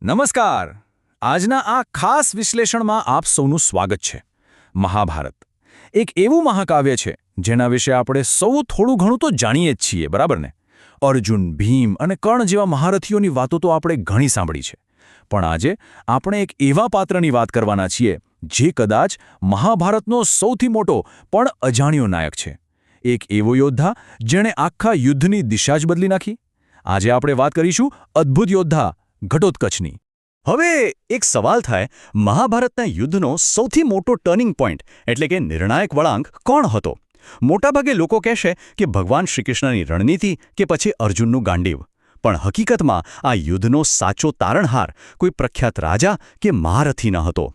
નમસ્કાર. આજના આ ખાસ વિશ્લેષણમાં આપ સૌનું સ્વાગત છે. મહાભારત એક એવું મહાકાવ્ય છે જેના વિશે આપણે સૌ થોડું ઘણું તો જાણીએ જ છીએ, બરાબર ને? અર્જુન, ભીમ અને કર્ણ જેવા મહારથીઓની વાતો તો આપણે ઘણી સાંભળી છે. પણ આજે આપણે એક એવા પાત્રની વાત કરવાના છીએ જે કદાચ મહાભારતનો સૌથી મોટો પણ અજાણ્યો નાયક છે. એક એવો યોદ્ધા જેણે આખા યુદ્ધની દિશા જ બદલી નાખી. આજે આપણે વાત કરીશું અદ્ભુત યોદ્ધા ઘટોત્કચની. હવે એક સવાલ થાય, મહાભારતના યુદ્ધનો સૌથી મોટો ટર્નિંગ પોઈન્ટ એટલે કે નિર્ણાયક વળાંક કોણ હતો? મોટાભાગે લોકો કહેશે કે ભગવાન શ્રીકૃષ્ણની રણનીતિ કે પછી અર્જુનનું ગાંડીવ. પણ હકીકતમાં આ યુદ્ધનો સાચો તારણહાર કોઈ પ્રખ્યાત રાજા કે મહારથી ન હતો.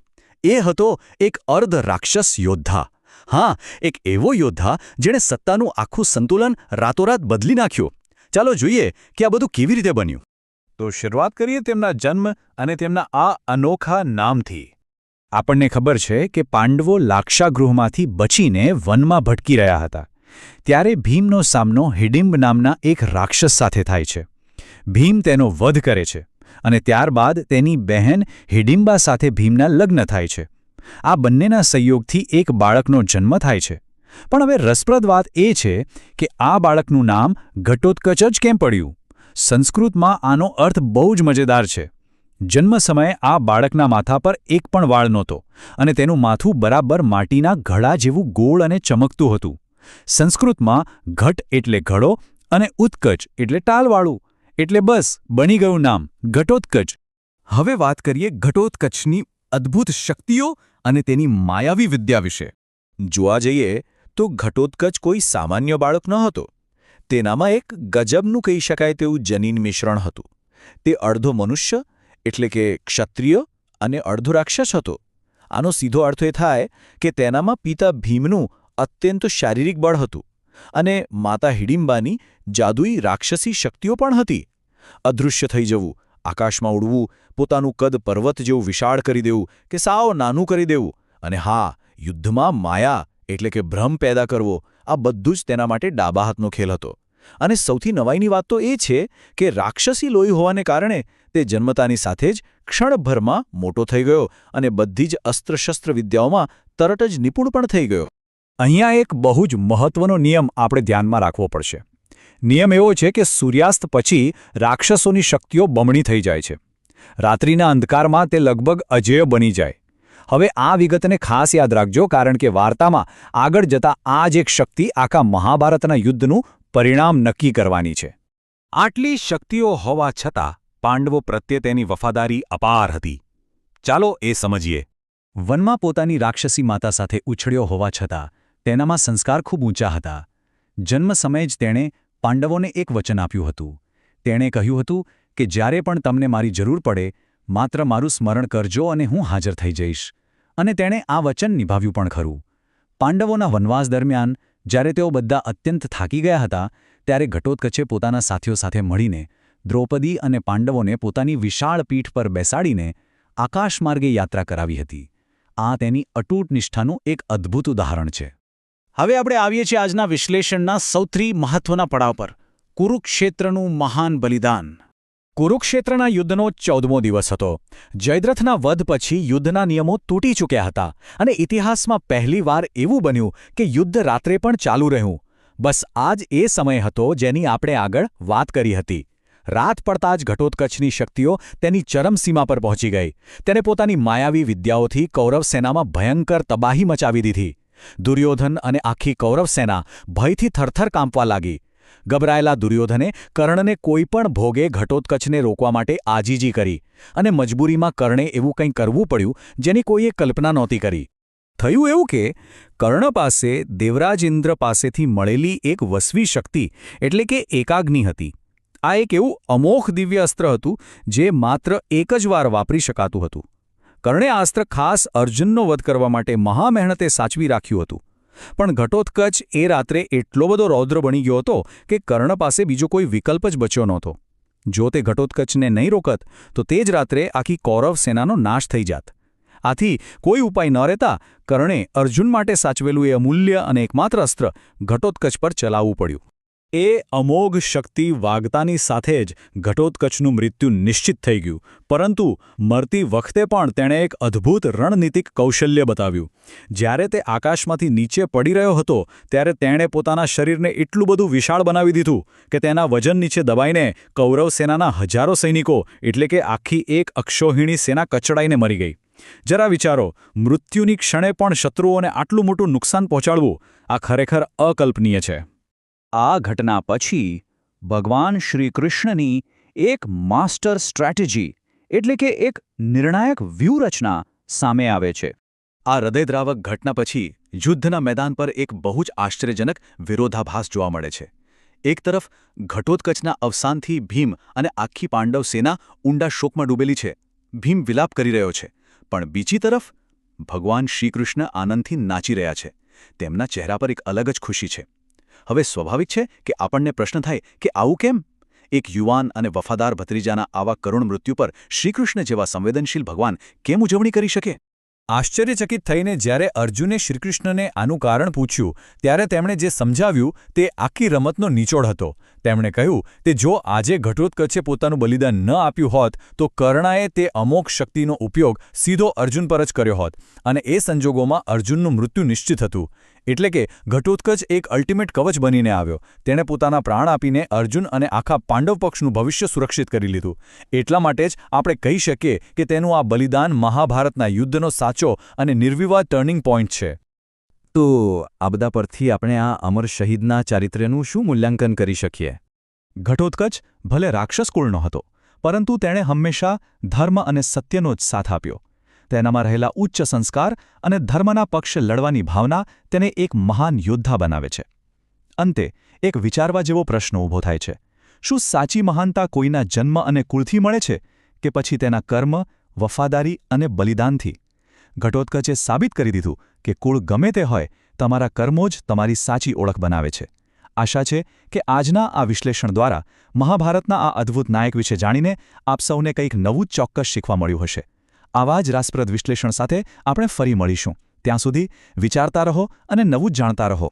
એ હતો એક અર્ધ રાક્ષસ યોદ્ધા. હા, એક એવો યોદ્ધા જેણે સત્તાનું આખું સંતુલન રાતોરાત બદલી નાખ્યું. ચાલો જોઈએ કે આ બધું કેવી રીતે બન્યું. તો શરૂઆત કરીએ તેમના જન્મ અને તેમના આ અનોખા નામથી. આપણને ખબર છે કે પાંડવો લાક્ષાગૃહમાંથી બચીને વનમાં ભટકી રહ્યા હતા. ત્યારે ભીમનો સામનો હિડિંબ નામના એક રાક્ષસ સાથે થાય છે. ભીમ તેનો વધ કરે છે અને ત્યારબાદ તેની બહેન હિડિંબા સાથે ભીમના લગ્ન થાય છે. આ બંનેના સંયોગથી એક બાળકનો જન્મ થાય છે. પણ હવે રસપ્રદ વાત એ છે કે આ બાળકનું નામ ઘટોત્કચ જ કેમ પડ્યું? સંસ્કૃતમાં આનો અર્થ બહુ જ મજેદાર છે. જન્મ સમયે આ બાળકના માથા પર એક પણ વાળ નહોતો અને તેનું માથું બરાબર માટીના ઘડા જેવું ગોળ અને ચમકતું હતું. સંસ્કૃતમાં ઘટ એટલે ઘડો અને ઉત્કચ એટલે ટાલવાળું, એટલે બસ બની ગયું નામ ઘટોત્કચ. હવે વાત કરીએ ઘટોત્કચની અદ્ભુત શક્તિઓ અને તેની માયાવી વિદ્યા વિશે. જોવા જઈએ તો ઘટોત્કચ કોઈ સામાન્ય બાળક ન હતો. તેનામાં એક ગજબનું કહી શકાય તેવું જનીન મિશ્રણ હતું. તે અડધો મનુષ્ય એટલે કે ક્ષત્રિય અને અડધો રાક્ષસ હતો. આનો સીધો અર્થ એ થાય કે તેનામાં પિતા ભીમનું અત્યંત શારીરિક બળ હતું અને માતા હિડિંબાની જાદુઈ રાક્ષસી શક્તિઓ પણ હતી. અદૃશ્ય થઈ જવું, આકાશમાં ઉડવું, પોતાનું કદ પર્વત જેવું વિશાળ કરી દેવું કે સાવ નાનું કરી દેવું, અને હા, યુદ્ધમાં માયા એટલે કે ભ્રમ પેદા કરવો, આ બધું જ તેના માટે ડાબા હાથનો ખેલ હતો. અને સૌથી નવાઈની વાત તો એ છે કે રાક્ષસી લોહી હોવાને કારણે તે જન્મતાની સાથે જ ક્ષણભરમાં મોટો થઈ ગયો અને બધી જ અસ્ત્રશસ્ત્ર વિદ્યાઓમાં તરત જ નિપુણ પણ થઈ ગયો. અહીંયા એક બહુ જ મહત્વનો નિયમ આપણે ધ્યાનમાં રાખવો પડશે. નિયમ એવો છે કે સૂર્યાસ્ત પછી રાક્ષસોની શક્તિઓ બમણી થઈ જાય છે. રાત્રિના અંધકારમાં તે લગભગ અજેય બની જાય. હવે આ વિગતને ખાસ યાદ રાખજો, કારણ કે વાર્તામાં આગળ જતા આ જ એક શક્તિ આખા મહાભારતના યુદ્ધનું પરિણામ નક્કી કરવાની છે. આટલી શક્તિઓ હોવા છતાં પાંડવો પ્રત્યે તેની વફાદારી અપાર હતી. ચાલો એ સમજીએ. વનમાં પોતાની રાક્ષસી માતા સાથે ઉછળ્યો હોવા છતાં તેનામાં સંસ્કાર ખૂબ ઊંચા હતા. જન્મ સમયે જ તેણે પાંડવોને એક વચન આપ્યું હતું. તેણે કહ્યું હતું કે જ્યારે પણ તમને મારી જરૂર પડે માત્ર મારું સ્મરણ કરજો અને હું હાજર થઈ જઈશ. અને તેણે આ વચન નિભાવ્યું પણ ખરું. પાંડવોના વનવાસ દરમિયાન જ્યારે તેઓ બધા અત્યંત થાકી ગયા હતા ત્યારે ઘટોત્કચે પોતાના સાથીઓ સાથે મળીને દ્રૌપદી અને પાંડવોને પોતાની વિશાળ પીઠ પર બેસાડીને આકાશમાર્ગે યાત્રા કરાવી હતી. આ તેની અતૂટ નિષ્ઠાનું એક અદ્ભુત ઉદાહરણ છે. હવે આપણે આવીએ છીએ આજના વિશ્લેષણના સૌથી મહત્વના પડાવ પર, કુરુક્ષેત્રનું મહાન બલિદાન. કુરુક્ષેત્રના યુદ્ધનો 14મો દિવસ હતો. જયદ્રથના વધ પછી યુદ્ધના નિયમો તૂટી ચૂક્યા હતા અને ઇતિહાસમાં પહેલીવાર એવું બન્યું કે યુદ્ધ રાત્રે પણ ચાલુ રહ્યું. બસ આ જ એ સમય હતો જેની આપણે આગળ વાત કરી હતી. રાત પડતા જ ઘટોત્કચની શક્તિઓ તેની ચરમસીમા પર પહોંચી ગઈ. તેણે પોતાની માયાવી વિદ્યાઓથી કૌરવ સેનામાં ભયંકર તબાહી મચાવી દીધી. દુર્યોધન અને આખી કૌરવ સેના ભયથી થરથર કાંપવા લાગી. ગભરાયેલા દુર્યોધને કર્ણને કોઈપણ ભોગે ઘટોત્કચને રોકવા માટે આજીજી કરી અને મજબૂરીમાં કર્ણે એવું કંઈ કરવું પડ્યું જેની કોઈએ કલ્પના નહોતી કરી. થયું એવું કે કર્ણ પાસે દેવરાજ ઇન્દ્ર પાસેથી મળેલી એક વસવી શક્તિ એટલે કે એકાગ્નિ હતી. આ એક એવું અમોઘ દિવ્ય અસ્ત્ર હતું જે માત્ર એક જ વાર વાપરી શકાતું હતું. કર્ણે આ અસ્ત્ર ખાસ અર્જુનનો વધ કરવા માટે મહામહેનતે સાચવી રાખ્યું હતું. પણ ઘટોત્કચ એ રાત્રે એટલો બધો રૌદ્ર બની ગયો હતો કે કર્ણ પાસે બીજો કોઈ વિકલ્પ જ બચ્યો નહોતો. જો તે ઘટોત્કચને નહીં રોકત તો તે જ રાત્રે આખી કૌરવ સેનાનો નાશ થઈ જાત. આથી કોઈ ઉપાય ન રહેતા કર્ણે અર્જુન માટે સાચવેલું એ અમૂલ્ય અને એકમાત્ર અસ્ત્ર ઘટોત્કચ પર ચલાવવું પડ્યું. એ અમોઘ શક્તિ વાગતાની સાથે જ ઘટોત્કચનું મૃત્યુ નિશ્ચિત થઈ ગયું, પરંતુ મરતી વખતે પણ તેણે એક અદ્ભુત રણનીતિક કૌશલ્ય બતાવ્યું. જ્યારે તે આકાશમાંથી નીચે પડી રહ્યો હતો ત્યારે તેણે પોતાના શરીરને એટલું બધું વિશાળ બનાવી દીધું કે તેના વજન નીચે દબાઈને કૌરવ સેનાના હજારો સૈનિકો એટલે કે આખી એક અક્ષૌહિણી સેના કચડાઈને મરી ગઈ. જરા વિચારો, મૃત્યુની ક્ષણે પણ શત્રુઓને આટલું મોટું નુકસાન પહોંચાડવું, આ ખરેખર અકલ્પનીય છે. આ ઘટના પછી ભગવાન શ્રીકૃષ્ણની એક માસ્ટર સ્ટ્રેટેજી એટલે કે એક નિર્ણાયક વ્યૂહરચના સામે આવે છે. આ હૃદયદ્રાવક ઘટના પછી યુદ્ધના મેદાન પર એક બહુ જ આશ્ચર્યજનક વિરોધાભાસ જોવા મળે છે. એક તરફ ઘટોત્કચના અવસાનથી ભીમ અને આખી પાંડવ સેના ઊંડા શોકમાં ડૂબેલી છે. ભીમ વિલાપ કરી રહ્યો છે, પણ બીજી તરફ ભગવાન શ્રીકૃષ્ણ આનંદથી નાચી રહ્યા છે. તેમના ચહેરા પર એક અલગ જ ખુશી છે. હવે સ્વાભાવિક છે કે આપણને પ્રશ્ન થાય કે આવું કેમ? એક યુવાન અને વફાદાર ભત્રીજાના આવા કરુણ મૃત્યુ પર શ્રીકૃષ્ણ જેવા સંવેદનશીલ ભગવાન કેમ ઉજવણી કરી શકે? આશ્ચર્યચકિત થઈને જ્યારે અર્જુને શ્રીકૃષ્ણને આનું કારણ પૂછ્યું ત્યારે તેમણે જે સમજાવ્યું તે આખી રમતનો નિચોડ હતો. તેમણે કહ્યું કે જો આજે ઘટોત્કચે પોતાનું બલિદાન ન આપ્યું હોત તો કર્ણાએ તે અમોઘ શક્તિનો ઉપયોગ સીધો અર્જુન પર જ કર્યો હોત અને એ સંજોગોમાં અર્જુનનું મૃત્યુ નિશ્ચિત હતું. એટલે કે ઘટોત્કચ એક અલ્ટિમેટ કવચ બનીને આવ્યો. તેણે પોતાના પ્રાણ આપીને અર્જુન અને આખા પાંડવ પક્ષનું ભવિષ્ય સુરક્ષિત કરી લીધું. એટલા માટે જ આપણે કહી શકીએ કે તેનું આ બલિદાન મહાભારતના યુદ્ધનો સાચો અને નિર્વિવાદ ટર્નિંગ પોઈન્ટ છે. તો આ બધા પરથી આપણે આ અમર શહીદના ચારિત્ર્યનું શું મૂલ્યાંકન કરી શકીએ? ઘટોત્કચ ભલે રાક્ષસ કુળનો હતો, પરંતુ તેણે હંમેશા ધર્મ અને સત્યનો જ સાથ આપ્યો. તેનામાં રહેલા ઉચ્ચ સંસ્કાર અને ધર્મના પક્ષે લડવાની ભાવના તેને એક મહાન યોદ્ધા બનાવે છે. અંતે એક વિચારવા જેવો પ્રશ્ન ઊભો થાય છે. શું સાચી મહાનતા કોઈના જન્મ અને કુળથી મળે છે કે પછી તેના કર્મ, વફાદારી અને બલિદાનથી? ઘટોત્કચે સાબિત કરી દીધું કે કુળ ગમે તે હોય, તમારા કર્મો જ તમારી સાચી ઓળખ બનાવે છે. આશા છે કે આજના આ વિશ્લેષણ દ્વારા મહાભારતના આ અદ્ભુત નાયક વિશે જાણીને આપ સૌને કંઈક નવું જ ચોક્કસ શીખવા મળ્યું હશે. આવા જ રાસપ્રદ વિશ્લેષણ સાથે આપણે ફરી મળીશું. ત્યાં સુધી વિચારતા રહો અને નવું જ જાણતા રહો.